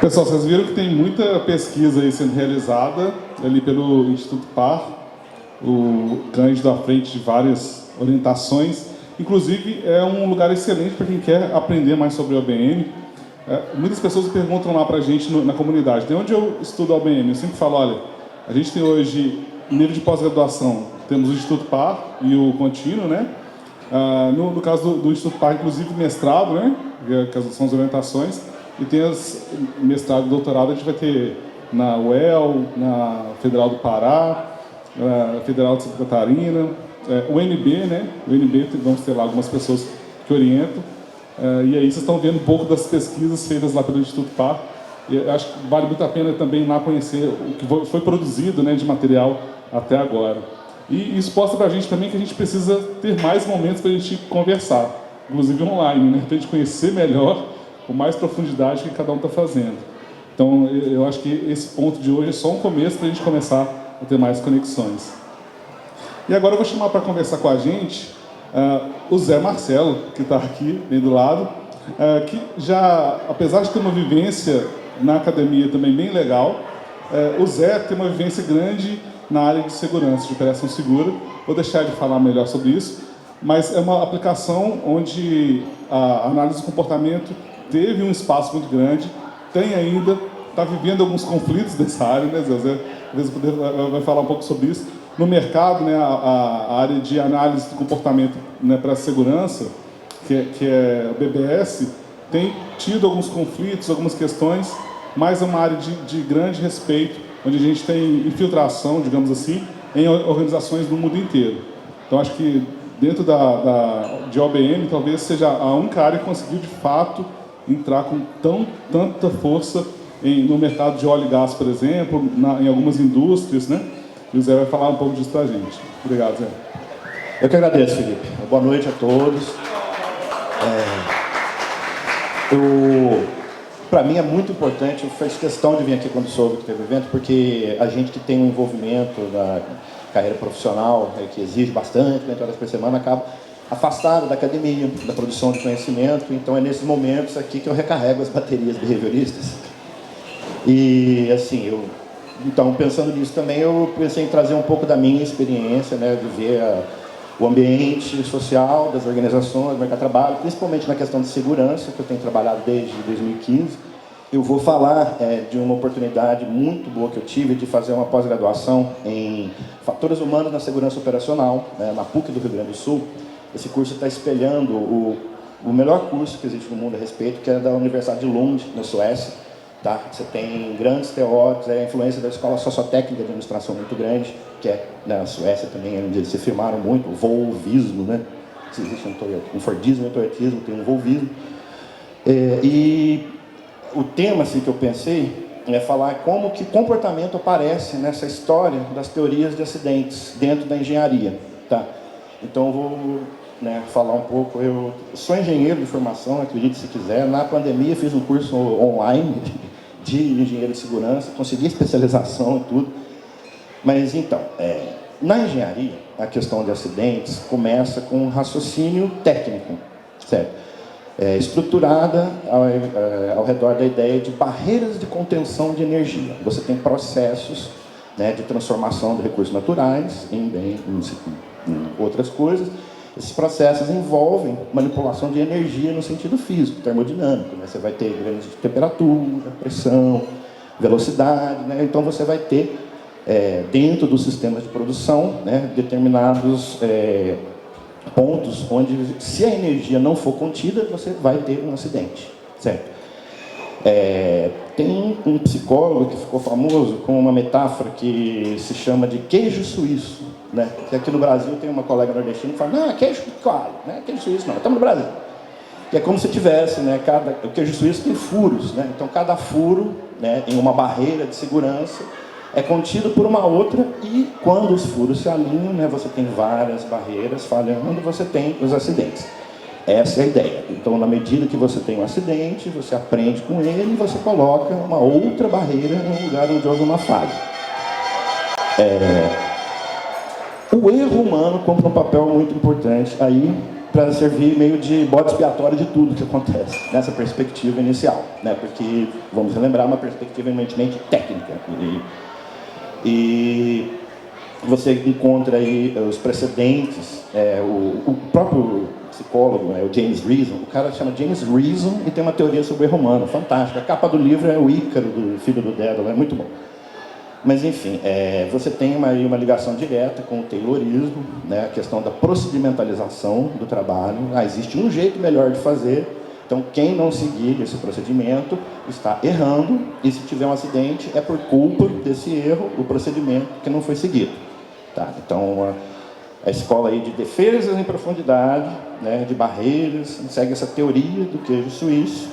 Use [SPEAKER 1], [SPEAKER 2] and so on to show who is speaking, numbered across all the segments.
[SPEAKER 1] Pessoal, vocês viram que tem muita pesquisa aí sendo realizada ali pelo Instituto Par, o Cândido à frente de várias orientações. Inclusive, é um lugar excelente para quem quer aprender mais sobre a OBM. Muitas pessoas perguntam lá para a gente na comunidade, de onde eu estudo a OBM? Eu sempre falo, olha, a gente tem hoje, nível de pós-graduação, temos o Instituto Par e o Contínuo, né? No caso do Instituto Par, inclusive mestrado, né? Que são as orientações, e tem as mestrado e doutorado, a gente vai ter na UEL, na Federal do Pará, na Federal de Santa Catarina, o UNB, né? O UNB, vamos ter lá algumas pessoas que orientam. E aí vocês estão vendo um pouco das pesquisas feitas lá pelo Instituto Par. E acho que vale muito a pena também lá conhecer o que foi produzido, né, de material até agora. E isso mostra para a gente também que a gente precisa ter mais momentos para a gente conversar, inclusive online, né, para a gente conhecer melhor, com mais profundidade, o que cada um está fazendo. Então, eu acho que esse ponto de hoje é só um começo para a gente começar a ter mais conexões. E agora eu vou chamar para conversar com a gente o Zé Marcelo, que está aqui, bem do lado, que já, apesar de ter uma vivência na academia também bem legal, o Zé tem uma vivência grande na área de segurança, de operação segura. Vou deixar ele falar melhor sobre isso, mas é uma aplicação onde a análise do comportamento teve um espaço muito grande, tem ainda, está vivendo alguns conflitos dessa área, né, Zé? Às vezes vai falar um pouco sobre isso. No mercado, né, a área de análise do comportamento, né, para a segurança, que é o BBS, tem tido alguns conflitos, algumas questões, mas é uma área de grande respeito, onde a gente tem infiltração, digamos assim, em organizações do mundo inteiro. Então, acho que dentro de OBM, talvez seja a única área que conseguiu, de fato, entrar com tanta força no mercado de óleo e gás, por exemplo, em algumas indústrias, né? E o Zé vai falar um pouco disso para a gente. Obrigado, Zé.
[SPEAKER 2] Eu que agradeço, Felipe. Boa noite a todos. Para mim é muito importante, eu fiz questão de vir aqui quando soube que teve evento, porque a gente que tem um envolvimento na carreira profissional, que exige bastante, 20 horas por semana, acaba afastado da academia, da produção de conhecimento. Então é nesses momentos aqui que eu recarrego as baterias behavioristas. E assim, então, pensando nisso também, eu pensei em trazer um pouco da minha experiência, né, de ver o ambiente social das organizações, do mercado de trabalho, principalmente na questão de segurança, que eu tenho trabalhado desde 2015. Eu vou falar de uma oportunidade muito boa que eu tive de fazer uma pós-graduação em Fatores Humanos na Segurança Operacional, né, na PUC do Rio Grande do Sul. Esse curso está espelhando o melhor curso que existe no mundo a respeito, que é da Universidade de Lund, na Suécia. Tá? Você tem grandes teóricos, a influência da Escola Sociotécnica de Administração muito grande, que é na Suécia também, onde eles se firmaram muito, o volvismo, né? Se existe um Fordismo e um toyotismo, tem um volvismo. E o tema assim, que eu pensei é falar como que comportamento aparece nessa história das teorias de acidentes dentro da engenharia. Tá? Então eu vou falar um pouco. Eu sou engenheiro de formação, acredite se quiser. Na pandemia fiz um curso online de engenheiro de segurança, consegui especialização e tudo. Mas então, na engenharia, a questão de acidentes começa com um raciocínio técnico, certo? Estruturada ao redor da ideia de barreiras de contenção de energia. Você tem processos, né, de transformação de recursos naturais em outras coisas. Esses processos envolvem manipulação de energia no sentido físico, termodinâmico. Né? Você vai ter ganhos de temperatura, pressão, velocidade. Né? Então, você vai ter, dentro dos sistemas de produção, né, determinados pontos onde, se a energia não for contida, você vai ter um acidente. Certo? Tem um psicólogo que ficou famoso com uma metáfora que se chama de queijo suíço, né? Que aqui no Brasil tem uma colega nordestina que fala, não, queijo de coalho, não é queijo suíço não, estamos no Brasil. Que é como se tivesse, né, o queijo suíço tem furos, né? Então cada furo, né, em uma barreira de segurança é contido por uma outra, e quando os furos se alinham, né, você tem várias barreiras falhando, você tem os acidentes. Essa é a ideia. Então, na medida que você tem um acidente, você aprende com ele e você coloca uma outra barreira no lugar onde houve uma falha. O erro humano cumpre um papel muito importante aí para servir meio de bode expiatório de tudo que acontece nessa perspectiva inicial, né? Porque, vamos relembrar, uma perspectiva eminentemente técnica. E você encontra aí os precedentes, o próprio psicólogo, né, o James Reason, o cara chama James Reason e tem uma teoria sobre o erro humano, fantástica. A capa do livro é o Ícaro, do filho do Dédalo, é muito bom. Mas, enfim, você tem uma ligação direta com o Taylorismo, né, a questão da procedimentalização do trabalho. Existe um jeito melhor de fazer, então quem não seguir esse procedimento está errando, e se tiver um acidente é por culpa desse erro, o procedimento que não foi seguido. Tá? Então, a escola aí de defesas em profundidade, né, de barreiras, segue essa teoria do queijo suíço.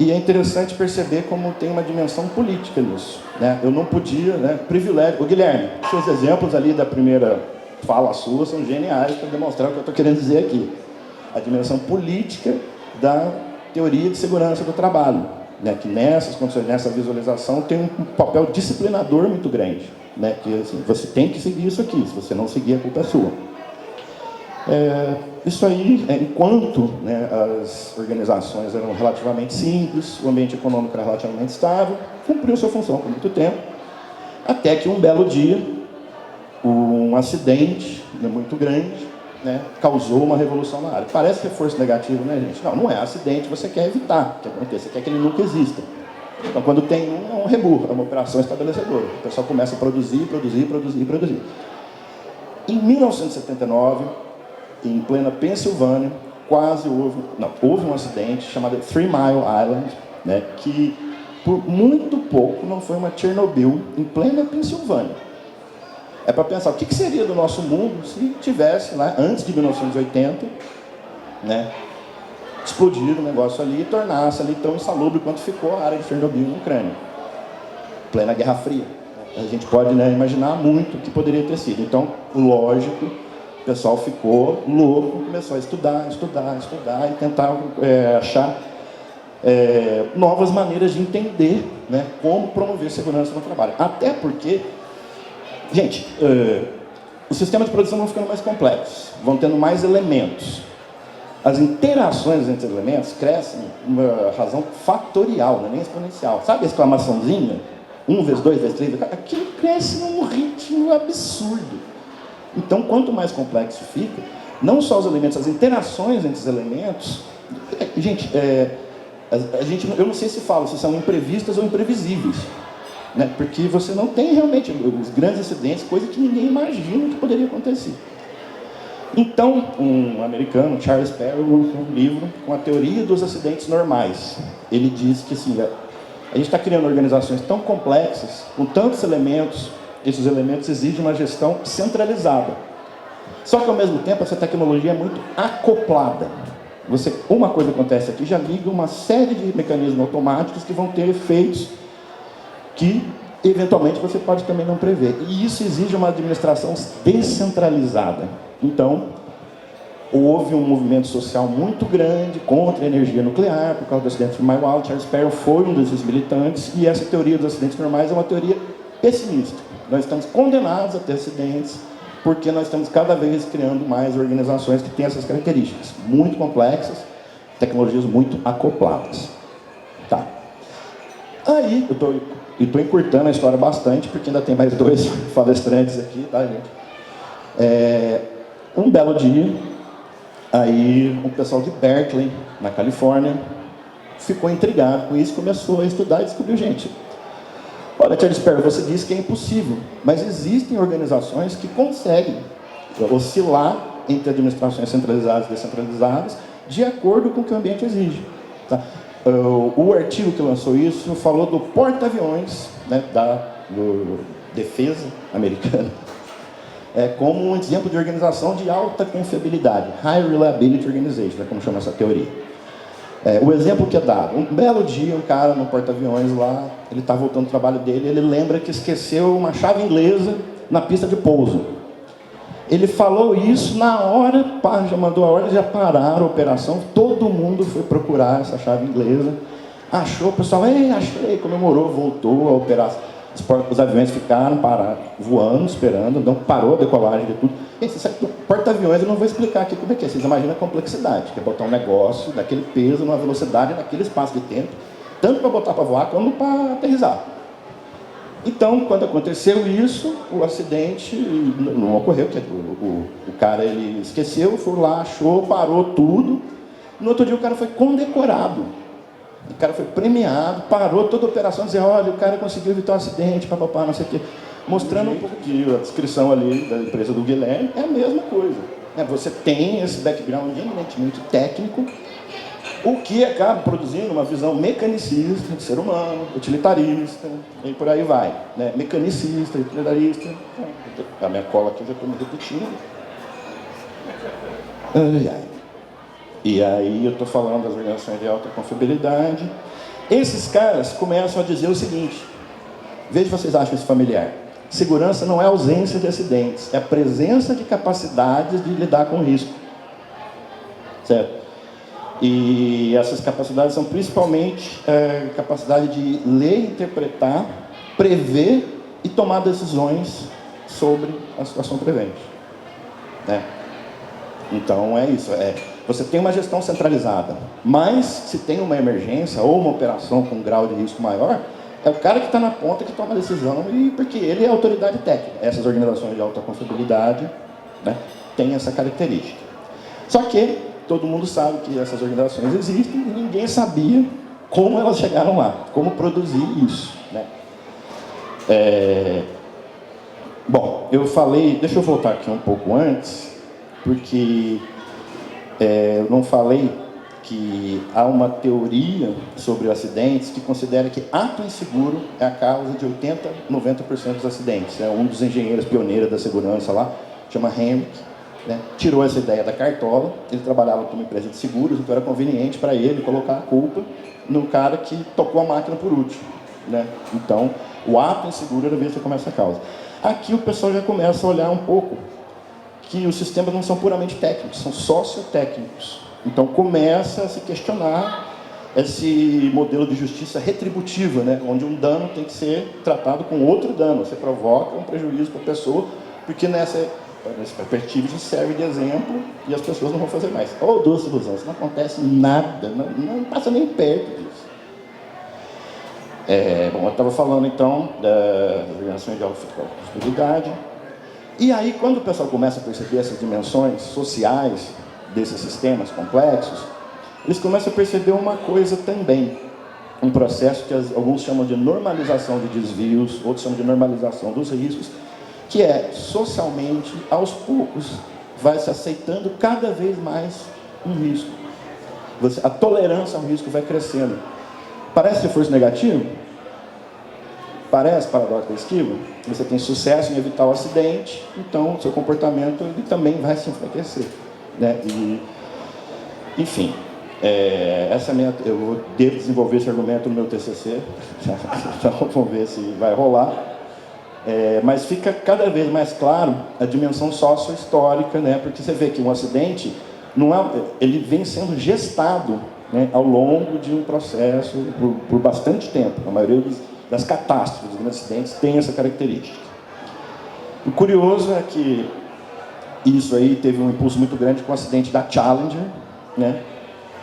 [SPEAKER 2] E é interessante perceber como tem uma dimensão política nisso, né? Eu não podia, né, privilégio... Guilherme, seus exemplos ali da primeira fala sua são geniais para demonstrar o que eu estou querendo dizer aqui. A dimensão política da teoria de segurança do trabalho, né, que nessas condições, nessa visualização, tem um papel disciplinador muito grande, né, que assim, você tem que seguir isso aqui, se você não seguir, a culpa é sua. Isso aí, enquanto, né, as organizações eram relativamente simples, o ambiente econômico era relativamente estável, cumpriu sua função por muito tempo, até que um belo dia, um acidente, né, muito grande, né, causou uma revolução na área. Parece reforço negativo, né, gente? Não, não é acidente, você quer evitar que aconteça, você quer que ele nunca exista. Então, quando tem é um rebu, é uma operação estabelecedora. O pessoal começa a produzir. Em 1979, em plena Pensilvânia, houve um acidente chamado 3 Mile Island, né, que por muito pouco não foi uma Chernobyl em plena Pensilvânia. É para pensar, o que seria do nosso mundo se tivesse, lá, antes de 1980, né, explodido o negócio ali e tornasse ali tão insalubre quanto ficou a área de Chernobyl na Ucrânia. Plena Guerra Fria. A gente pode, né, imaginar muito o que poderia ter sido. Então, lógico, o pessoal ficou louco, começou a estudar e tentar achar novas maneiras de entender, né, como promover segurança no trabalho. Até porque, gente, os sistemas de produção vão ficando mais complexos, vão tendo mais elementos. As interações entre elementos crescem uma razão fatorial, não é nem exponencial. Sabe a exclamaçãozinha? 1 vezes 2 vezes 3, aquilo cresce num ritmo absurdo. Então, quanto mais complexo fica, não só os elementos, as interações entre os elementos... Gente, eu não sei se são imprevistas ou imprevisíveis, né? Porque você não tem realmente os grandes acidentes, coisa que ninguém imagina que poderia acontecer. Então, um americano, Charles Perry, lançou um livro com a teoria dos acidentes normais. Ele diz que assim, a gente está criando organizações tão complexas, com tantos elementos, esses elementos exigem uma gestão centralizada. Só que, ao mesmo tempo, essa tecnologia é muito acoplada. Uma coisa acontece aqui, já liga uma série de mecanismos automáticos que vão ter efeitos que, eventualmente, você pode também não prever. E isso exige uma administração descentralizada. Então, houve um movimento social muito grande contra a energia nuclear, por causa do acidente de Maiwala. Charles Perry foi um desses militantes, e essa teoria dos acidentes normais é uma teoria pessimista. Nós estamos condenados a ter acidentes, porque nós estamos cada vez criando mais organizações que têm essas características, muito complexas, tecnologias muito acopladas. Tá. Aí, eu estou encurtando a história bastante, porque ainda tem mais 2 palestrantes aqui, tá, gente? Um belo dia, aí um pessoal de Berkeley, na Califórnia, ficou intrigado com isso, começou a estudar e descobriu, gente, olha, Charles Perry, você disse que é impossível, mas existem organizações que conseguem oscilar entre administrações centralizadas e descentralizadas de acordo com o que o ambiente exige. Tá? O artigo que lançou isso falou do porta-aviões, né, do defesa americana, como um exemplo de organização de alta confiabilidade, High Reliability Organization, como chama essa teoria. O exemplo que é dado, um belo dia, um cara no porta-aviões lá, ele está voltando do trabalho dele, ele lembra que esqueceu uma chave inglesa na pista de pouso. Ele falou isso na hora, já mandou a ordem, já pararam a operação, todo mundo foi procurar essa chave inglesa, achou, o pessoal, achei, comemorou, voltou a operação. Os aviões ficaram parados, voando, esperando, não parou a decolagem de tudo. E você sabe que o porta-aviões, eu não vou explicar aqui como é que é. Vocês imaginam a complexidade, que é botar um negócio daquele peso, numa velocidade, naquele espaço de tempo, tanto para botar para voar, como para aterrissar. Então, quando aconteceu isso, o acidente não ocorreu, que o cara ele esqueceu, foi lá, achou, parou tudo. No outro dia o cara foi condecorado. O cara foi premiado, parou toda a operação, dizia, olha, o cara conseguiu evitar um acidente, papapá, não sei o quê. Mostrando um pouco que a descrição ali da empresa do Guilherme é a mesma coisa. Você tem esse background eminentemente técnico, o que acaba produzindo uma visão mecanicista de ser humano, utilitarista, e por aí vai. Né? Mecanicista, utilitarista. A minha cola aqui eu já estou me repetindo. Ai, ai. E aí eu estou falando das organizações de alta confiabilidade. Esses caras começam a dizer o seguinte, veja se vocês acham isso familiar. Segurança não é ausência de acidentes, é a presença de capacidades de lidar com o risco. Certo? E essas capacidades são principalmente capacidade de ler, interpretar, prever e tomar decisões sobre a situação presente. Né? Então é isso. Você tem uma gestão centralizada, mas se tem uma emergência ou uma operação com um grau de risco maior, é o cara que está na ponta que toma a decisão, e porque ele é a autoridade técnica. Essas organizações de alta confiabilidade, né, têm essa característica. Só que todo mundo sabe que essas organizações existem e ninguém sabia como elas chegaram lá, como produzir isso. Né? Bom, eu falei, deixa eu voltar aqui um pouco antes, porque eu não falei que há uma teoria sobre acidentes que considera que ato inseguro é a causa de 80%, 90% dos acidentes. Um dos engenheiros pioneiros da segurança lá, chama Henrik, né, tirou essa ideia da cartola. Ele trabalhava com uma empresa de seguros, então era conveniente para ele colocar a culpa no cara que tocou a máquina por último. Né? Então, o ato inseguro era visto como essa causa. Aqui o pessoal já começa a olhar um pouco que os sistemas não são puramente técnicos, são sociotécnicos. Então começa a se questionar esse modelo de justiça retributiva, né? Onde um dano tem que ser tratado com outro dano. Você provoca um prejuízo para a pessoa, porque nessa perspectiva isso serve de exemplo e as pessoas não vão fazer mais. Oh, doce ilusão, isso não acontece nada, não passa nem perto disso. Bom, eu estava falando então da organização de autoconfiabilidade. E aí, quando o pessoal começa a perceber essas dimensões sociais desses sistemas complexos, eles começam a perceber uma coisa também, um processo que alguns chamam de normalização de desvios, outros chamam de normalização dos riscos, que é, socialmente, aos poucos, vai se aceitando cada vez mais um risco. A tolerância ao risco vai crescendo. Parece reforço negativo? Parece paradoxo da esquiva? Você tem sucesso em evitar o acidente, então o seu comportamento ele também vai se enfraquecer. Né? Enfim, eu devo desenvolver esse argumento no meu TCC, então vamos ver se vai rolar. Mas fica cada vez mais claro a dimensão sócio-histórica, né? Porque você vê que um acidente ele vem sendo gestado, né, ao longo de um processo por bastante tempo. A maioria das catástrofes, dos grandes acidentes, tem essa característica. O curioso é que isso aí teve um impulso muito grande com o acidente da Challenger, né?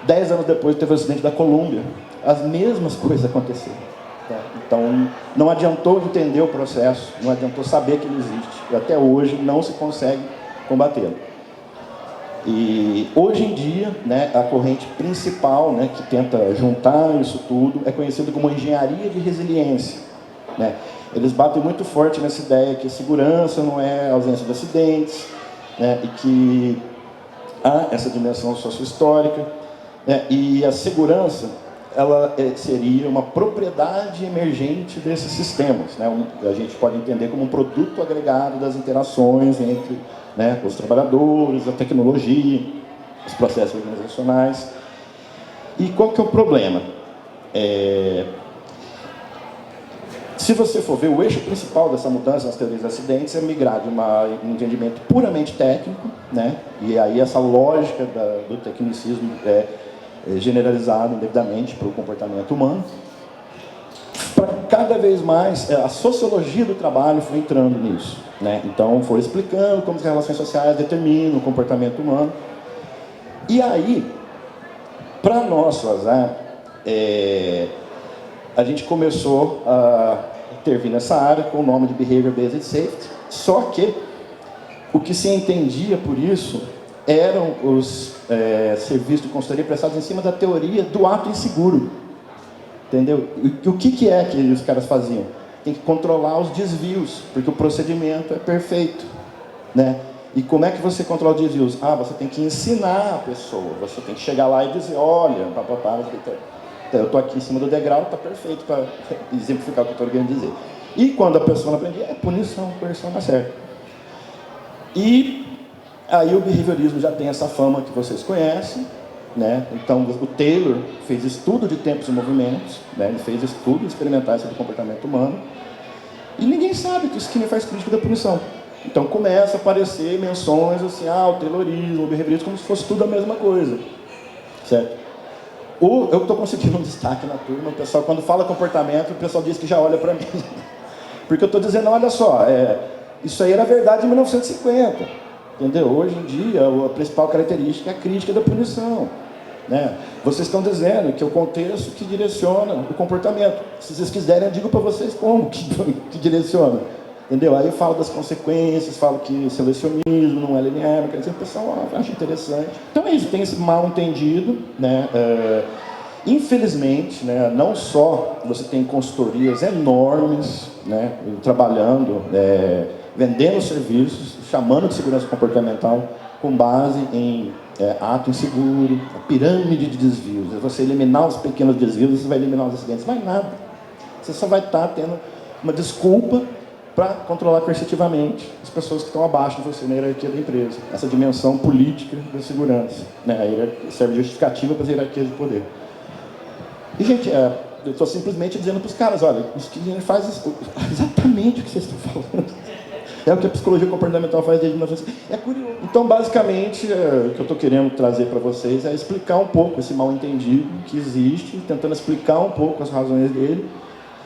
[SPEAKER 2] 10 anos depois teve o acidente da Columbia. As mesmas coisas aconteceram. Tá? Então, não adiantou entender o processo, não adiantou saber que ele existe. E até hoje não se consegue combatê-lo. E hoje em dia, né, a corrente principal, né, que tenta juntar isso tudo é conhecida como engenharia de resiliência. Né? Eles batem muito forte nessa ideia que segurança não é ausência de acidentes, né, e que há essa dimensão sociohistórica, né, e a segurança ela seria uma propriedade emergente desses sistemas, né, a gente pode entender como um produto agregado das interações entre, né, os trabalhadores, a tecnologia, os processos organizacionais. E qual que é o problema? Se você for ver, o eixo principal dessa mudança nas teorias de acidentes é migrar de um entendimento puramente técnico, né? E aí essa lógica do tecnicismo é generalizada indevidamente para o comportamento humano, para cada vez mais, a sociologia do trabalho foi entrando nisso, né? Então, foi explicando como as relações sociais determinam o comportamento humano. E aí, para nosso azar, a gente começou a intervir nessa área com o nome de Behavior Based Safety, só que o que se entendia por isso eram os serviços de consultoria prestados em cima da teoria do ato inseguro. Entendeu? E o que é que os caras faziam? Tem que controlar os desvios, porque o procedimento é perfeito, né? E como é que você controla os desvios? Você tem que ensinar a pessoa, você tem que chegar lá e dizer, olha, eu estou aqui em cima do degrau, está perfeito para exemplificar o que eu estou querendo dizer. E quando a pessoa não aprende, punição, correção na certa. E aí o behaviorismo já tem essa fama que vocês conhecem, né? Então o Taylor fez estudo de tempos e movimentos, né? Ele fez estudo experimental sobre o comportamento humano, e ninguém sabe que o Skinner faz crítica da punição. Então começa a aparecer menções assim, o Taylorismo, o behaviorismo, como se fosse tudo a mesma coisa, certo? Eu estou conseguindo um destaque na turma, o pessoal quando fala comportamento, o pessoal diz que já olha para mim, porque eu estou dizendo, olha só, isso aí era verdade em 1950, entendeu? Hoje em dia, a principal característica é a crítica da punição, né? Vocês estão dizendo que é o contexto que direciona o comportamento. Se vocês quiserem, eu digo para vocês como que direciona, entendeu? Aí eu falo das consequências, falo que selecionismo não é linear, quer dizer, o pessoal acha interessante. Então é isso, tem esse mal entendido, né? Infelizmente, né, não só você tem consultorias enormes, né, trabalhando, vendendo serviços, chamando de segurança comportamental com base em ato inseguro, a pirâmide de desvios. Você eliminar os pequenos desvios, você vai eliminar os acidentes. Vai nada. Você só vai estar tendo uma desculpa para controlar coercitivamente as pessoas que estão abaixo de você na hierarquia da empresa. Essa dimensão política da segurança, né, serve de justificativa para as hierarquias de poder. E, gente, eu estou simplesmente dizendo para os caras, olha, o Skinner faz exatamente o que vocês estão falando. É o que a psicologia comportamental faz desde 1900. É curioso. Então, basicamente, o que eu estou querendo trazer para vocês é explicar um pouco esse mal-entendido que existe, tentando explicar um pouco as razões dele.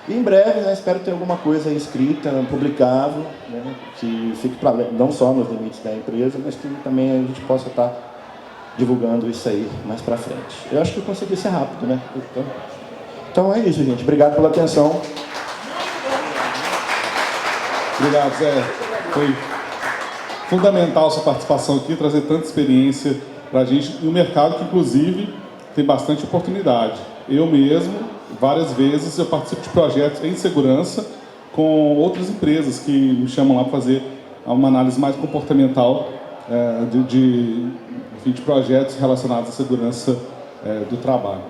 [SPEAKER 2] E em breve, né, espero ter alguma coisa escrita, publicável, né, que fique para não só nos limites da empresa, mas que também a gente possa estar divulgando isso aí mais para frente. Eu acho que eu consegui ser rápido, né? Então é isso, gente. Obrigado pela atenção.
[SPEAKER 1] Obrigado, Zé. Foi fundamental sua participação aqui, trazer tanta experiência para a gente e um mercado que, inclusive, tem bastante oportunidade. Eu mesmo, várias vezes, eu participo de projetos em segurança com outras empresas que me chamam lá para fazer uma análise mais comportamental de projetos relacionados à segurança do trabalho.